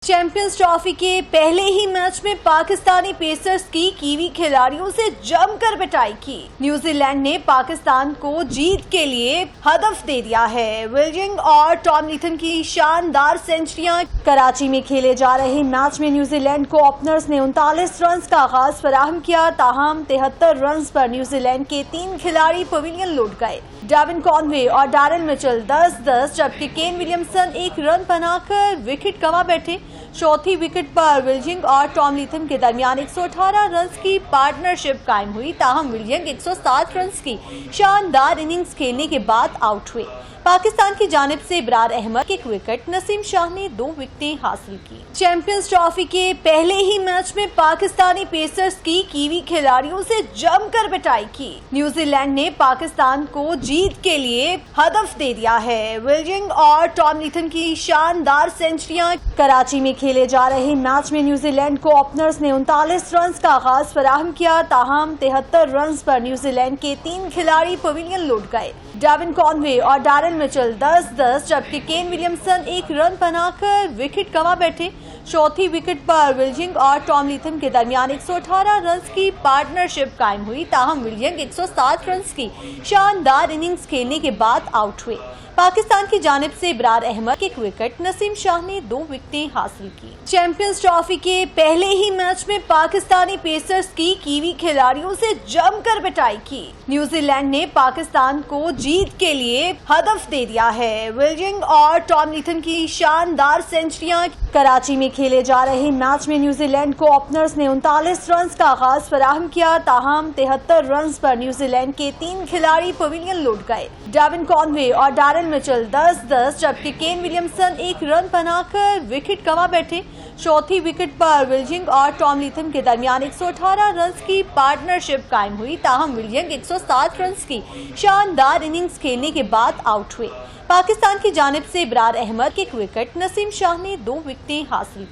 Champions trophy के पहले ही match में पाकिस्तानी पेसर्स की कीवी खिलाड़ियों से जमकर पिटाई की। न्यूजीलैंड ने पाकिस्तान को जीत के लिए हदफ दे दिया है। विलियम और टॉमलिंसन की शानदार सेंचुरियां। कराची में खेले जा रहे मैच में न्यूजीलैंड को ओपनर्स ने 39 रन का आगाज फराहम किया, ताहम 73 रन पर न्यूजीलैंड के 3 खिलाड़ी पवेलियन लौट गए। डेविन कॉनवे और डैरेन मिचेल 10-10 जबकि केन विलियमसन 1 रन बनाकर विकेट गंवा बैठे। चौथी विकेट पर विलियम और टॉमलिंसन के दरमियान 118 रन की पार्टनरशिप कायम हुई, ताहम विलियम 107 रन की शानदार इनिंग्स खेलने के बाद आउट हुए। पाकिस्तान की जानिब से इब्रार अहमद 1 विकेट, नसीम शाह ने 2 विकेटें हासिल की। चैंपियंस ट्रॉफी के पहले ही मैच में पाकिस्तानी पेसर्स की कीवी खिलाड़ियों से जमकर पिटाई की। न्यूजीलैंड ने पाकिस्तान को जीत के लिए हदफ दे दिया है। विलियम और टॉमलिंसन की शानदार सेंचुरियां। कराची में खेले जा रहे मैच में न्यूजीलैंड को ओपनर्स ने 39 रन का आगाज फराहम किया, ताहम 73 रन पर न्यूजीलैंड के 3 खिलाड़ी पवेलियन लौट गए। डेविन कॉनवे और डैरेन मिचेल 10-10 जबकि केन विलियमसन 1 रन बनाकर विकेट गंवा बैठे। चौथी विकेट पर विलियम और टॉमलिंसन के दरमियान 118 रन की पार्टनरशिप कायम हुई, ताहम विलियम 107 रन की शानदार इनिंग्स खेलने के बाद आउट हुए। पाकिस्तान की जानिब से इब्रार अहमद 1 विकेट, नसीम शाह ने 2 विकेटें हासिल की। चैंपियंस ट्रॉफी के पहले ही मैच में पाकिस्तानी पेसर्स की कीवी खिलाड़ियों से जमकर पिटाई की। न्यूजीलैंड ने पाकिस्तान को जीत के लिए हदफ दे दिया है। विलियम और टॉमलिंसन की शानदार सेंचुरियां। कराची में खेले जा रहे मैच में न्यूजीलैंड को ओपनर्स ने 39 रन का आगाज फराहम किया, ताहम 73 रन पर न्यूजीलैंड के 3 खिलाड़ी पवेलियन लौट गए। डेविन कॉनवे और डैरेन मिचेल 10-10 जबकि केन विलियमसन 1 रन बनाकर विकेट गंवा बैठे। चौथी विकेट पर विलियम और टॉमलिंसन के दरमियान 118 रन की पार्टनरशिप कायम हुई, ताहम विलियम 107 रन की शानदार इनिंग्स खेलने के बाद आउट हुए। पाकिस्तान की जानिब से इब्रार अहमद 1 विकेट, नसीम शाह ने 2 विकेटें हासिल की।